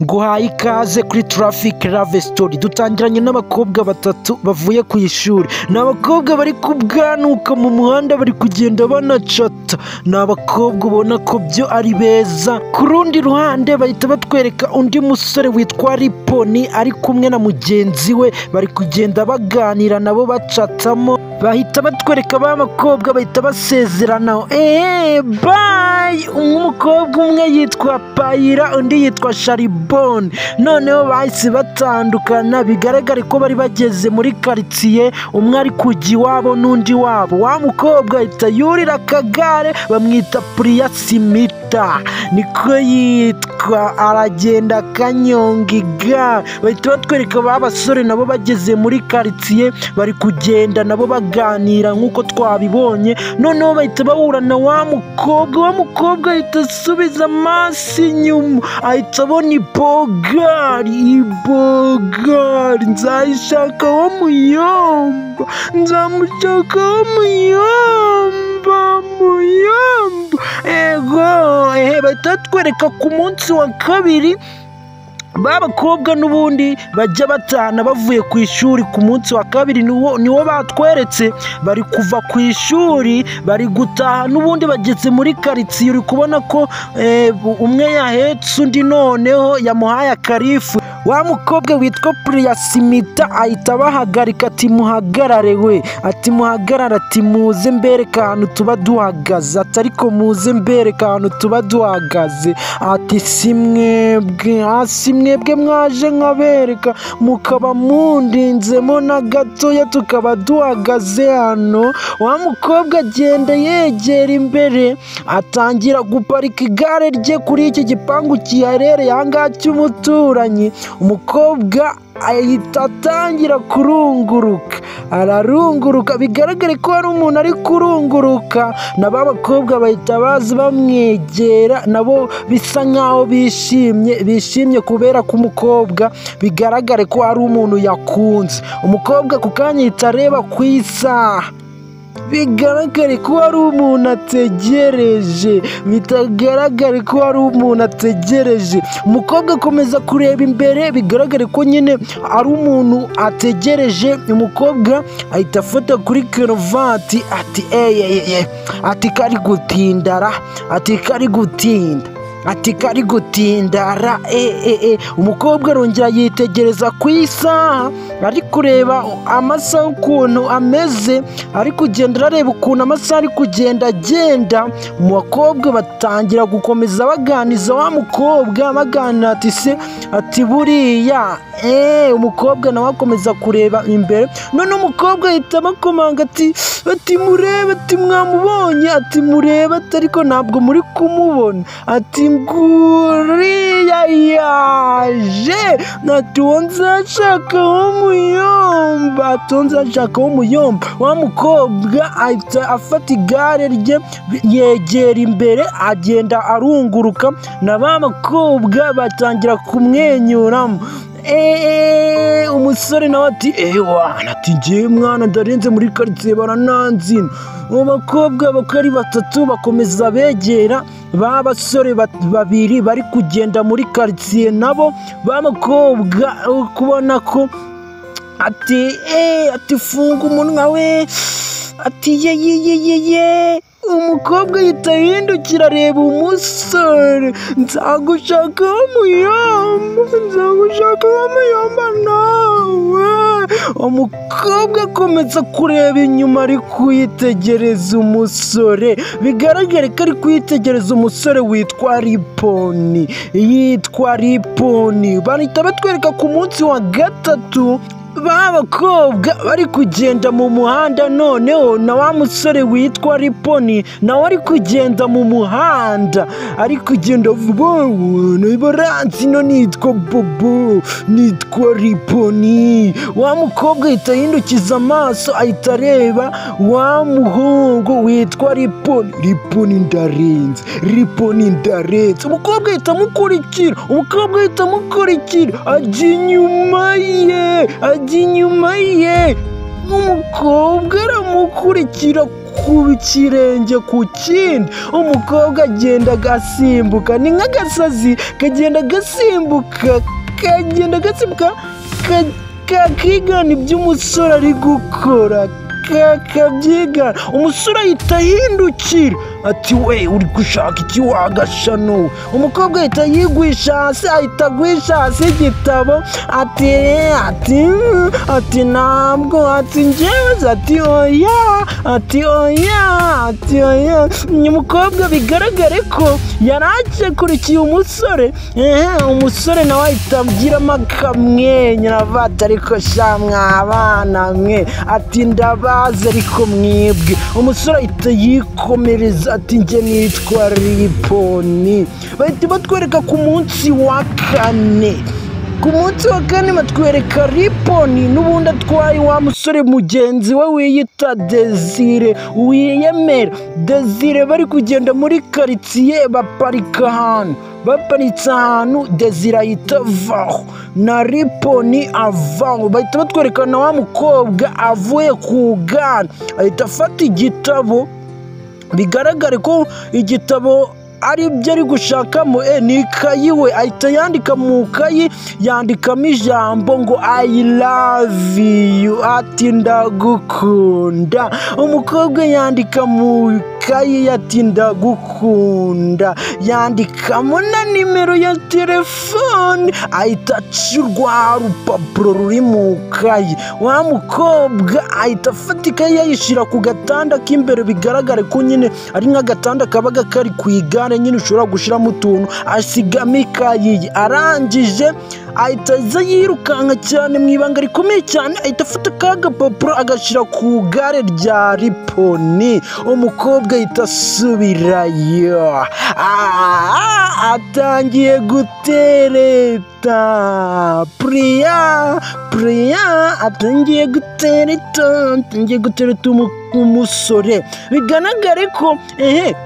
Nguhaye ikaze kuri Traffic Love Story. Dutangiranye n'abakobwa batatu bavuye ku ishuri. Ni abakobwa bari kubwanuka mu muhanda bari kugenda banacata. Ni abakobwa ubona ko byo ari beza. Ku rundi ruhande bahita batwereka undi musore witwa Riponi ari kumwe na mugenzi we bari kugenda baganira nabo bacatamo. Bahita batwereka ba bakobwa bahita basezerana. Bye! Umukobwa umwe yitwa Payira undi yitwa Sharibon. Noneho bahise batandukana bigaragare ko bari bageze muri quartier, umwe ari kujya iwabo n'undi wabo. Wa mukobwa ahita yurira akagare bamwita Priya Simita, niko yitwa, aragenda kanyonga igare. Bahita batwereka ba basore nabo bageze muri quartier bari kugenda nabo baganira nk'uko twabibonye. Noneho bahita bahura na wa mukobwa ahita asubiza amaso inyuma, ahita abona ibogari, nzayishakaho muyomba, nzamushakaho muyomba. Bahita batwereka ku munsi wa kabiri ba bakobwa n'ubundi bajya batana bavuye ku ishuri. Ku munsi wa kabiri niwo batweretse bari kuva ku ishuri bari gutaha, n'ubundi bageze muri quartier. Uri kubona ko umwe yahetse undi, noneho yamuhaye akarifu. Wa mukobwa witwa Priya Simita ahita bahagarika ati muhagarare we, ati muhagarare, ati muze mbereka ahantu tuba duhagaze, ati ariko muze mbereka ahantu tuba duhagaze, ati mwebwe mwaje nkabereka mukaba mundinzemo na gatoya tukaba duhagaze hano. Wa mukobwa agenda yegera imbere atangira guparika igare rye kuri iki gipangu kiharereye ahangaha cy'umuturanyi. Umukobwa ahita atangira kurunguruka, ararunguruka bigaragare ko hari umuntu ari kurunguruka. Na ba bakobwa bahita baza bamwegera, nabo bisa nkaho bishimye kubera ko umukobwa bigaragare ko hari umuntu yakunze. Umukobwa ku kanya ahita areba ku isaha, bigaragare ko hari umuntu ategereje, bitagaragare ko hari umuntu ategereje. Umukobwa akomeza kureba imbere, bigaragare ko nyine ari umuntu ategereje. Umukobwa ahita afata kuri karuvati ati ati kari gutindara, ati kari gutindara. Umukobwa arongera yitegereza ku isaha, ari kureba amasaha ukuntu ameze, ari kugenda arareba ukuntu amasaha ari kugenda agenda. Umukobwa batangira gukomeza baganiza wa mukobwa baganira ati se, ati buriya umukobwa nawe akomeza kureba imbere. None umukobwa ahita bakomanga ati murebe, ati mwamubonye, ati murebe, ati ariko ntabwo muri kumubona, ati nguriya yaje, ati uwo nzashakaho muyomba, Wa mukobwa ahita afata igare rye yegera imbere agenda arunguruka. Na ba bakobwa batangira kumwenyuramo. Umusore nawe ati ati ngiye mwana ndarenze muri quartier barananzina. Abakobwa bakari batatu bakomeza begera ba basore babiri bari kugenda muri quartier nabo. Ba bakobwa kubona ko ati funga umunwa we, ati ye. Umukobwa ahita yindukira areba umusore, nzagushakaho muyomba nawe. Umukobwa akomeza kureba inyuma ari kwitegereza umusore, bigaragare ko ari kwitegereza umusore witwa Riponi, bahita batwereka ku munsi wa gatatu ba bakobwa bari kugenda mu muhanda. Noneho na wa musore witwa Riponi nawe ari kugenda mu muhanda, ari kugenda vuba. Baranzi no nitwa Bobo, nitwa Riponi. Wa mukobwa ahita yindukiza amaso ahita areba wa muhungu witwa Riponi ndarenze. Umukobwa ahita amukurikira, ajya inyuma ye. Umukobwa aramukurikira ku kirenge ku kindi, umukobwa agenda agasimbuka, ni nk'agasazi kagenda gasimbuka kakigana ibyo umusore ari gukora, kabyigana. Umusore ahita ahindukira ati we uri gushaka iki wagashano? Umukobwa ahita yigwisha hasi, ahita agwisha hasi igitabo ati ntabwo, ati njyewe, ati oya. Umukobwa bigaragare ko yari akurikiye umusore, umusore nawe ahita abwiramo akamwenyura avata, ariko sha mwabana mwe, ati ndabazi ariko mwebwe. Umusore ahita yikomereza ati njye nitwa Riponi. Bahita batwereka ku munsi wa kane. Ku munsi wa kane batwereka Riponi n'ubundi atwaye wa musore mugenzi we wiyita Desire, wiyemera Desire, bari kugenda muri karitsiye, baparitse ahantu Desire ahita avaho na Riponi avaho. Bahita batwereka na wa mukobwa avuye ku gana, ahita afata igitabo, bigaragare ko igitabo ari byo ari gushakamo, ni ikayi we, ahita yandika mu kayi, yandikamo ijambo ngo I love you, ati ndagukunda. Umukobwa yandika mu kayi ati ndagukunda, yandikamo na nimero ya telefone, ahita aca urwa rupapuro ruri mu kayi. Wa mukobwa ahita afata ikayi yayishyira ku gatanda k'imbere, bigaragare ko nyine ari nk'agatanda kabaga kari ku igare nyine ushobora gushyiramo utuntu, asigamo ikayi. Arangije ahita aza yirukanka cyane mu ibanga rikomeye cyane, ahita afata ka gapapuro agashyira ku igare rya Riponi. Umukobwa ahita asubirayo, atangiye gutereta Priya atangiye gutereta umusore. Bigaragare ko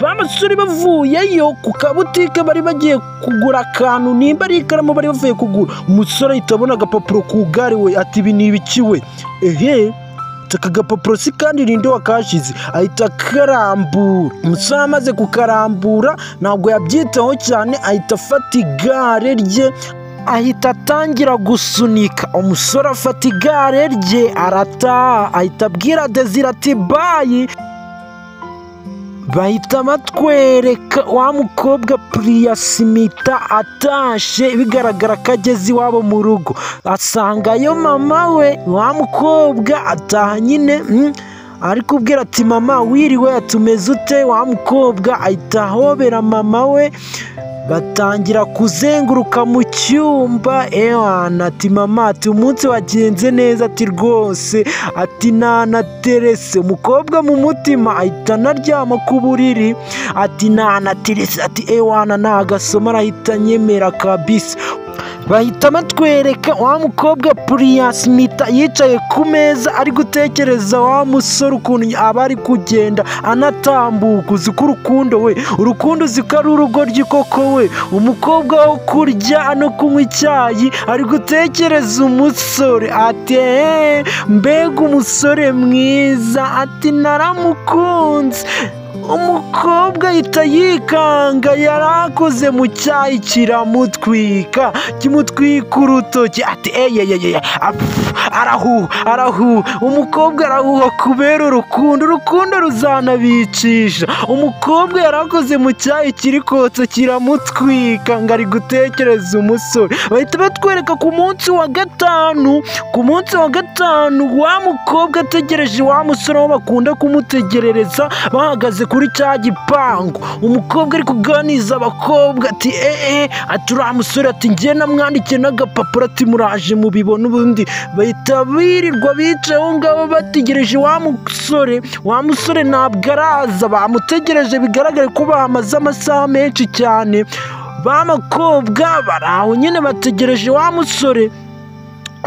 ba basore bavuyeyo ku kabutike bari bagiye kugura akantu, nimba ari ikaramu bari bavuye kugura. Umusore ahita abona agapapuro ku igare we, ati ibi ni ibiki we? Aka gapapuro si kandi ninde wakashize? Ahita akarambura. Umusore amaze kukarambura ntabwo yabyitaho cyane, ahita afata igare rye, ahita atangira gusunika. Umusore afata igare rye arataha, ahita abwira Desire ati bayi. Bahita batwereka wa mukobwa Priya Simita atashe, bigaragara ko ageze iwabo mu rugo, asangayo mama we. Wa mukobwa ataha nyine ari kubwira ati mama wiriwe, atumeze ute? Wa mukobwa ahita ahobera mama we, batangira kuzenguruka mu cyumba. Ati mama, ati umunsi wagenze neza, ati rwose, ati nanaterese. Umukobwa mu mutima ahita anaryama ku buriri, ati nanaterese, ati nagasoma, arahita nyemera kabisa. Bahita batwereka wa mukobwa Priya Simita yicaye ku meza ari gutekereza wa musore ukuntu aba ari kugenda anatambuka. Uzi ko urukundo uzi ko ari urugoryi koko we. Umukobwa wo kurya no kunywa icyayi ari gutekereza umusore, ati mbega umusore mwiza, ati naramukunze. Umukobwa ahita yikanga, yarakoze mu cyayi kiramutwika, kimutwika urutoki, ati arahuha. Umukobwa arahuha kubera urukundo ruzanabicisha. Umukobwa yarakoze mu cyayi kiri kotsa kiramutwika, ngo ari gutekereza umusore. Bahita batwereka ku munsi wa gatanu. Wa mukobwa ategereje wa musore aho bakunda kumutegerereza, bahagaze kuri cya gipangu. Umukobwa ari kuganiza abakobwa ati ati uriya musore, ati njye namwandikiye n'agapapuro, ati muraje mubibona ubundi. Bahita birirwa bicaye aho ngaho bategereje wa musore ntabwo araza. Bamutegereje, bigaragare ko bamaze amasaha menshi cyane. Ba bakobwa bari aho nyine bategereje wa musore.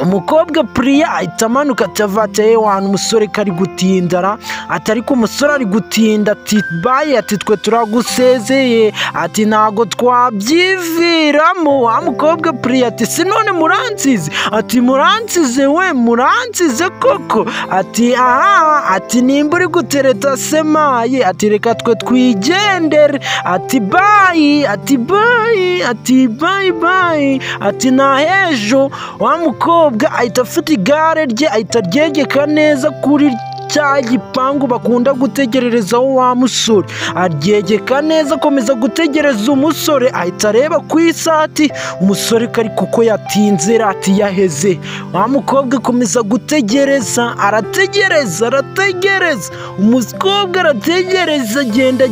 umukobwa Priya ahita amanuka atavate yewana umusore kari gutindara atari ko umusore ari gutinda ati baye ati twe turagusezeye ati ntago twabyiviramo. Wa mukobwa Priya ati sinone muransize ati muransize we muransize koko ati aha ati nimba uri gutereta semaye ati reka twe twigendere ati bayi ati bayi ati bayi bayi ati na hejo. Wa mukobwa ahita afite igare rye ahita aryegeka neza kuri cya gipangu bakunda gutegererezaho wa musore, aryegeka neza akomeza gutegereza umusore. Ahita areba ku isati umusore kari kuko yatinze ati yaheze. Wa mukobwa akomeza gutegereza arategereza umukobwa arategereza agenda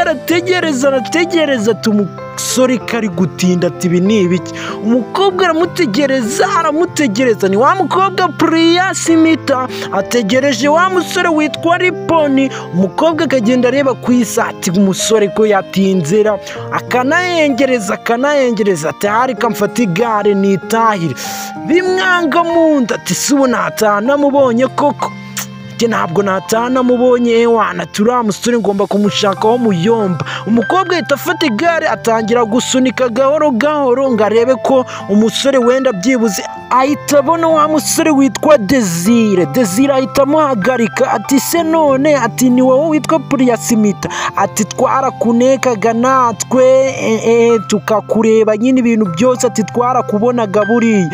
arategereza umusore kari gutinda ati ibi ni ibiki. Umukobwa aramutegereza ni wa mukobwa Priya Smita ategereje wa musore witwa Riponi. Umukobwa akagenda areba ku isati umusore ko yatinzera akanayengereza ati harika mfata igare nitahire. Bimwanga mu nda ati si ubu natanamubonye koko ntabwo natanamubonye ewana turiya musore ngomba kumushakaho muyomba. Umukobwa ahita afata igare atangira gusunika gahoro ngo arebe ko umusore wenda byibuze. Ahita abona wa musore witwa Desire ahita amuhagarika ati se none ati ni wowe witwa Priya Smita ati twarakunekaga natwe tukakureba nyine ibintu byose ati twarakubonaga buriya.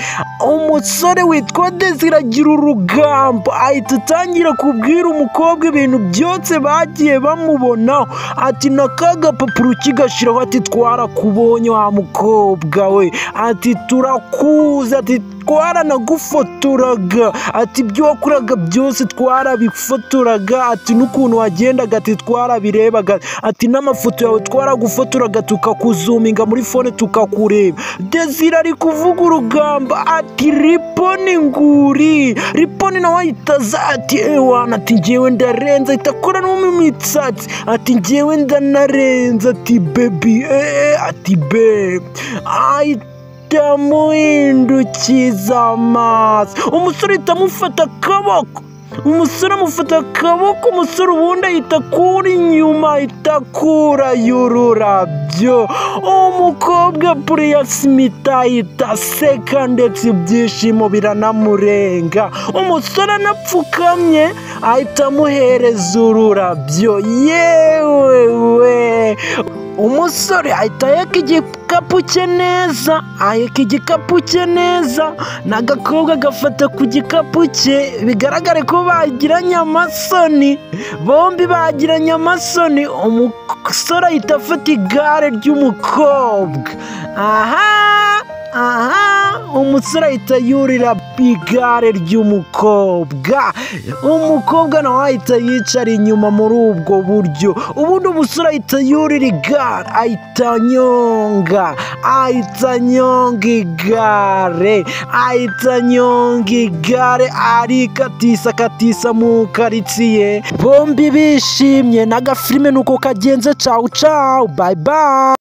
Umusore witwa Desire agira urugamba ahita atangira kubwira umukobwa ibintu byose bagiye bamubonaho ati nakagapapuro kigashiraho ati twarakubonye wa mukobwa we ati turakuzi ati twaranagufotoraga ati ibyo wakoraga byose twarabifotoraga ati n'ukuntu wagendaga ati twarabirebaga ati n'amafoto yawe twaragufotoraga tukakuzuminga muri fone tukakureba. Desire ari kuvuga urugamba ati Riponi nguri. Riponi nawe ahitaza ati ewana ati njyewe ndarenza ahita akora no mu mitsatsi ati njyewe ndanarenza ati baby ati babe tamuhindukiza amaso. Umusore itamufata akaboko umusore ubundi ahita akura inyuma ahita akura y'ururabyo. Umukobwa Priya Smita ahita aseka ndetse ibyishimo biranamurenga. Umusore anapfukamye ahita amuhereza ururabyo yewe. Umusore ahita aheka igikapu cye neza n'agakobwa gafata ku gikapu cye bigaragare ko bagiranye amasoni, bombi bagiranye amasoni. Umusore ahita afata igare ry'umukobwa umusore ahita yurira igare ry'umukobwa. Umukobwa nawe ahita yicara inyuma muri ubwo buryo. Ubundi umusore ahita yurira igare ahita anyonga igare arikatisa mu karitsiye. Bombi bishimye n'agafilime nuko kagenze. Ciao bye bye.